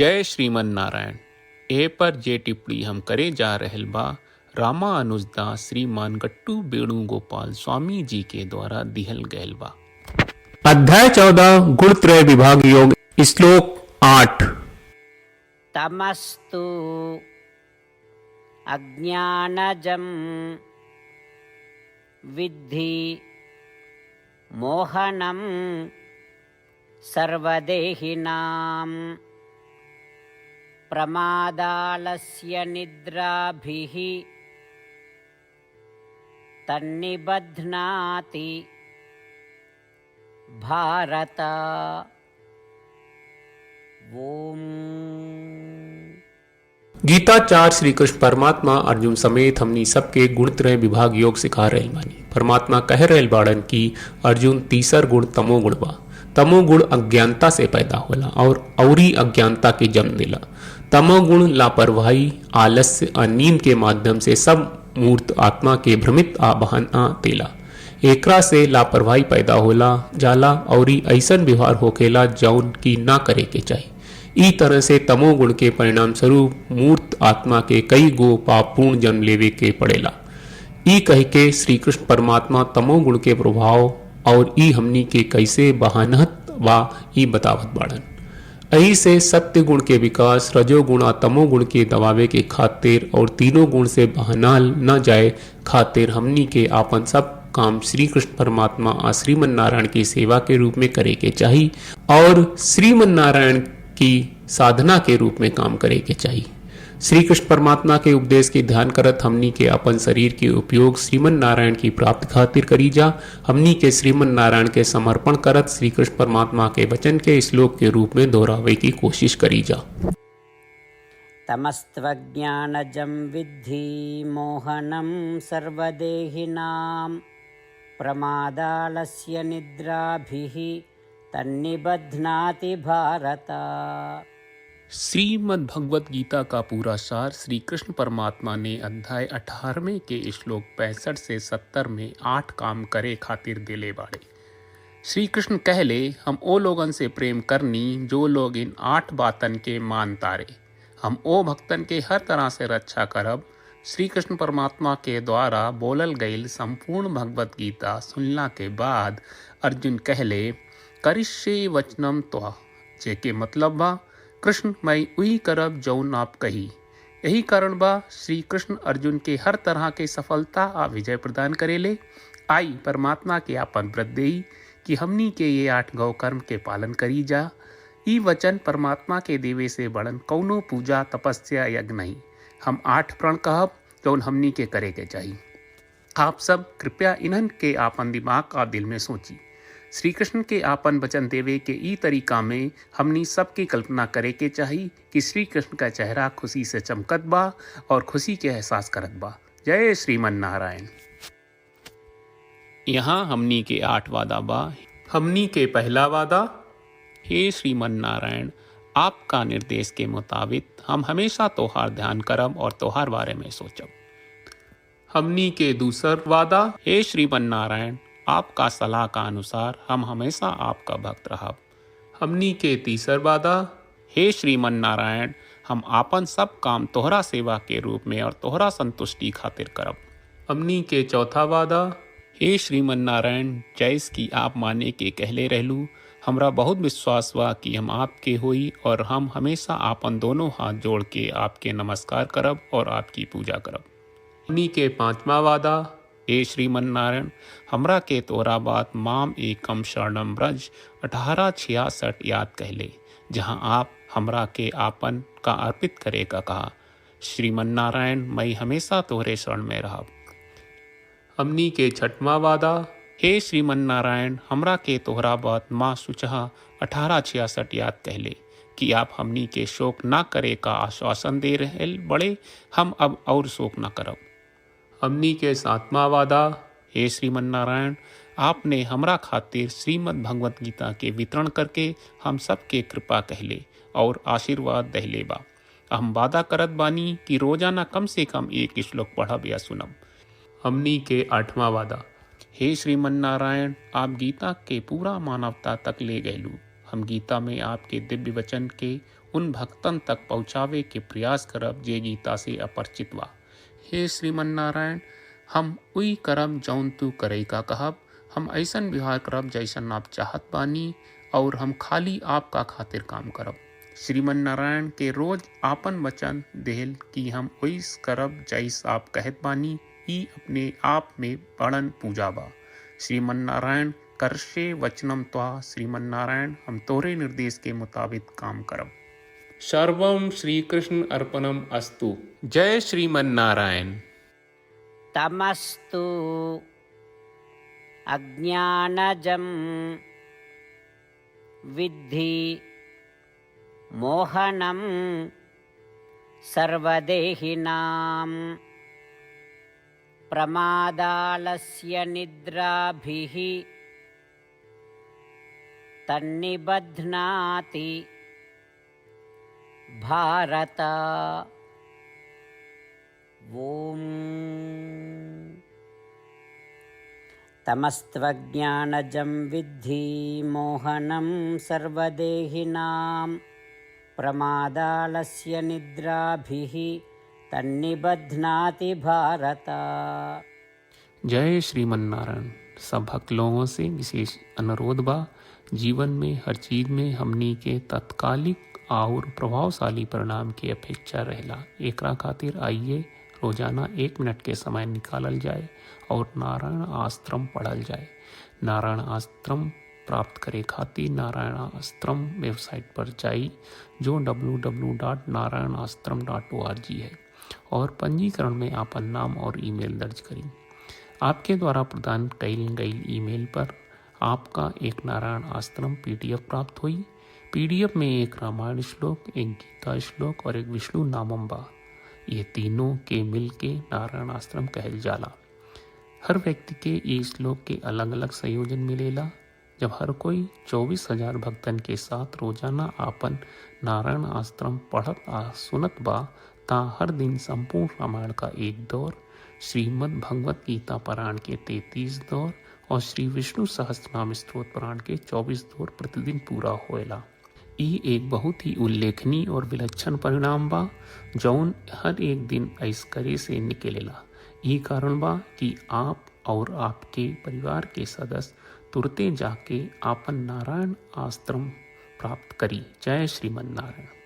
जय श्रीमन नारायण। ए पर जे टिप्पणी हम करे जा रहल बा रामा अनुजदास श्रीमान गट्टू वेणुगोपाल स्वामी जी के द्वारा दिहल गयल बा। अध्याय 14 गुणत्रय विभाग योग श्लोक 8। तमस्तु अज्ञानजं विद्धि मोहनं सर्वदेहिनां प्रमादालस्य निद्राभिः तन्निबध्नाति भारत। ओम। गीता 4 श्री कृष्ण परमात्मा अर्जुन समेत हमनी सबके गुणत्रय विभाग योग सिखा रहे बानी। परमात्मा कह रहे बाड़न कि अर्जुन तीसर गुण तमोगुण बा। तमोगुण अज्ञानता से पैदा होला और औरी अज्ञानता के जन्म देला। तमोगुण लापरवाही, आलस्य और नींद के माध्यम से सब मूर्त आत्मा के भ्रमित बहाना देला। एकरा से लापरवाही पैदा होला जाला और ऐसन व्यवहार होखेला जौन की ना करे के चाहिए। ई तरह से तमोगुण के परिणाम स्वरूप मूर्त आत्मा के कई गो पापूर्ण जन्म लेवे के पड़ेला। ई कह के श्री कृष्ण परमात्मा तमोगुण के प्रभाव और ई हमनी के कैसे बहानत बा ई बतावत बाड़न। यही से सत्य गुण के विकास रजोगुण और तमोगुण के दबावे के खातिर और तीनों गुण से बहनाल न जाए खातिर हमनी के आपन सब काम श्री कृष्ण परमात्मा और श्रीमन नारायण की सेवा के रूप में करे के चाहिए और श्रीमन नारायण की साधना के रूप में काम करे के चाहिए। श्री कृष्ण परमात्मा के उपदेश के ध्यान करत हमनी के अपन शरीर के उपयोग श्रीमन नारायण की प्राप्ति खातिर करी जा। हमनी के श्रीमन नारायण के समर्पण करत श्री कृष्ण परमात्मा के वचन के श्लोक के रूप में दोहरावे की कोशिश करी जा। तमस्त्वज्ञानजं विद्धि मोहनं सर्वदेहिनां प्रमादालस्य निद्राभिः तन्निबध्नाति भारत। श्रीमद् भगवत गीता का पूरा सार श्री कृष्ण परमात्मा ने अध्याय 18वें के श्लोक 65 से 70 में 8 काम करे खातिर दिले बाड़े। श्री कृष्ण कहले हम ओ लोगन से प्रेम करनी जो लोग इन 8 बातन के मान तारे। हम ओ भक्तन के हर तरह से रक्षा करब। श्री कृष्ण परमात्मा के द्वारा बोलल गईल संपूर्ण भगवत गीता सुनला के बाद अर्जुन कहले करिष्ये वचनम त्वा, जेके मतलब बा कृष्ण मैं उही करब जौन आप कही। यही कारण बा श्री कृष्ण अर्जुन के हर तरह के सफलता आ विजय प्रदान करेले। आई परमात्मा के आपन व्रत देई कि हमनी के ये 8 गौ कर्म के पालन करी जा। ई वचन परमात्मा के देवे से बड़न कौनो पूजा तपस्या यज्ञ नहीं। हम 8 प्रण कहब जौन हमनी के करे के चाहिए। आप सब कृपया इन्हन के आपन दिमाग और दिल में सोची। श्री कृष्ण के आपन वचन देवे के ई तरीका में हमनी सबकी कल्पना करे के चाहिए कि श्री कृष्ण का चेहरा खुशी से चमकत बा और खुशी के एहसास करत बा। जय श्रीमन नारायण। यहाँ हमनी के 8 वादा बा। हमनी के पहला वादा, हे श्रीमन नारायण आपका निर्देश के मुताबिक हम हमेशा तोहार ध्यान करब और तोहार बारे में सोचब। हमनी के दूसर वादा, हे श्रीमन नारायण आपका सलाह का अनुसार हम हमेशा आपका भक्त रहब। हमनी के तीसर वादा, हे श्रीमन नारायण हम आपन सब काम तोहरा सेवा के रूप में और तोहरा संतुष्टि खातिर करब। हमनी के चौथा वादा, हे श्रीमन नारायण जैस की आप माने के कहले रहलू हमरा बहुत विश्वास बा कि हम आपके होई और हम हमेशा आपन दोनों हाथ जोड़ के आपके नमस्कार करब और आपकी पूजा करब। हमनी के पांचवा वादा, हे श्रीमन नारायण हमरा के तोरा बात माम एकम शरणम ब्रज 1866 याद कहले, जहाँ आप हमरा के आपन का अर्पित करे का कहा। श्रीमन नारायण मैं हमेशा तोहरे शरण में रहब। हमनी के छठवां वादा, हे श्रीमन नारायण हमरा के तोहरा बात माँ सुचहा 1866 याद कहले कि आप हमनी के शोक ना करे का आश्वासन दे रहे बड़े। हम अब और शोक ना करब। हमनी के 7वां वादा, हे श्रीमन नारायण आपने हमरा खातिर श्रीमद् भगवत गीता के वितरण करके हम सबके कृपा कहले और आशीर्वाद दहले बा। हम वादा करत बानी कि रोजाना कम से कम 1 श्लोक पढ़ब या सुनब। हमनी के 8वां वादा, हे श्रीमन नारायण आप गीता के पूरा मानवता तक ले गयलू। हम गीता में आपके दिव्य वचन के उन भक्तन तक पहुँचावे के प्रयास करब जे गीता से अपरिचित बा। हे श्रीमन नारायण, हम उई करब जौन तू करे का कहब, हम ऐसन व्यवहार करब जैसन आप चाहत बानी और हम खाली आपका खातिर काम करब। श्रीमन नारायण के रोज आपन वचन देहल कि हम ओइस करब जैस आप कहत बानी, ई अपने आप में बड़न पूजा बा। श्रीमन नारायण करशे वचनम त्वा, श्रीमन नारायण हम तोरे निर्देश के मुताबिक काम करब। सर्वम श्री कृष्ण अर्पणम अस्तु। जय श्रीमन नारायण। तमस्तु अज्ञानजं विद्धि मोहनं सर्वदेहिनां प्रमादालस्य निद्राभिः तन्निबध्नाति भारत। ओम तमस्त्वज्ञानजं विद्धि मोहनं सर्वदेहिनां प्रमादालस्य निद्राभिः तन्निबध्नाति भारत। जय श्रीमन नारायण। सब भक्त लोगों से विशेष अनुरोध बा, जीवन में हर चीज में हमनी के तत्कालिक और प्रभावशाली परिणाम की अपेक्षा रहेला। एकरा खातिर आइए रोजाना 1 मिनट के समय निकालल जाए और नारायण आश्रम पढ़ल जाए। नारायण आश्रम प्राप्त करे खातिर नारायण आश्रम वेबसाइट पर जाई, जो www.narayanashram.org है, और पंजीकरण में आपन नाम और ईमेल दर्ज करी। आपके द्वारा प्रदान कईल गई ईमेल पर आपका एक नारायण आश्रम PDF प्राप्त हुई। PDF में एक रामायण श्लोक, एक गीता श्लोक और एक विष्णु नामम बा। ये तीनों के मिल के नारायण आश्रम कहल जाला। हर व्यक्ति के ये श्लोक के अलग अलग संयोजन मिलेला। जब हर कोई 24,000 भक्तन के साथ रोजाना आपन नारायण आश्रम पढ़त आ सुनत बा, ता हर दिन संपूर्ण रामायण का 1 दौर, श्रीमद् भगवत गीता पारायण के 33 दौर और श्री विष्णु सहस्त्रनाम स्तोत्र पारायण के 24 दौर प्रतिदिन पूरा होएला। ई एक बहुत ही उल्लेखनीय और विलक्षण परिणाम बा, जौन हर एक दिन ऐस करे से निकलेला। ई कारण बा कि आप और आपके परिवार के सदस्य तुरते जाके आपन नारायण आश्रम प्राप्त करी। जय श्रीमन नारायण।